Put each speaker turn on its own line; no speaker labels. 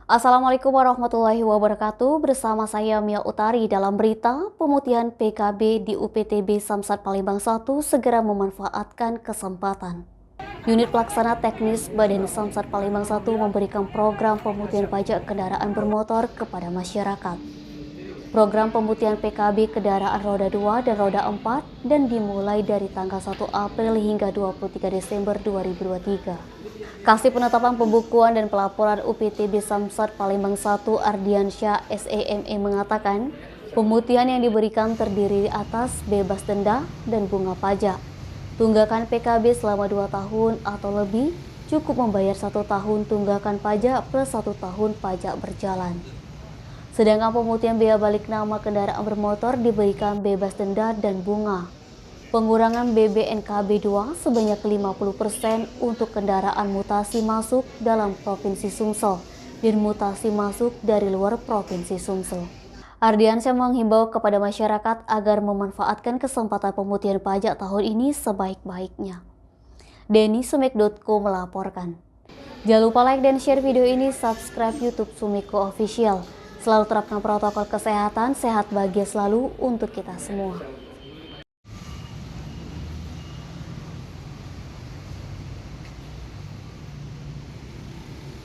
Assalamualaikum warahmatullahi wabarakatuh. Bersama saya Mia Utari dalam berita pemutihan PKB di UPTB Samsat Palembang 1 segera memanfaatkan kesempatan. Unit Pelaksana Teknis Badan Samsat Palembang 1 memberikan program pemutihan pajak kendaraan bermotor kepada masyarakat. Program pemutihan PKB kendaraan roda 2 dan roda 4 dan dimulai dari tanggal 1 April hingga 23 Desember 2023. Kasih Penetapan Pembukuan dan Pelaporan UPTB Samsat Palembang 1 Ardiansyah SEME mengatakan, pemutihan yang diberikan terdiri atas bebas denda dan bunga pajak. Tunggakan PKB selama 2 tahun atau lebih cukup membayar 1 tahun tunggakan pajak plus 1 tahun pajak berjalan. Sedangkan pemutihan biaya balik nama kendaraan bermotor diberikan bebas denda dan bunga. Pengurangan BBNKB 2 sebanyak 50% untuk kendaraan mutasi masuk dalam Provinsi Sumsel dan mutasi masuk dari luar Provinsi Sumsel. Ardiansyah menghimbau kepada masyarakat agar memanfaatkan kesempatan pemutihan pajak tahun ini sebaik-baiknya. DeniSumek.co melaporkan. Jangan lupa like dan share video ini, subscribe YouTube Sumiko Official. Selalu terapkan protokol kesehatan, sehat bahagia selalu untuk kita semua.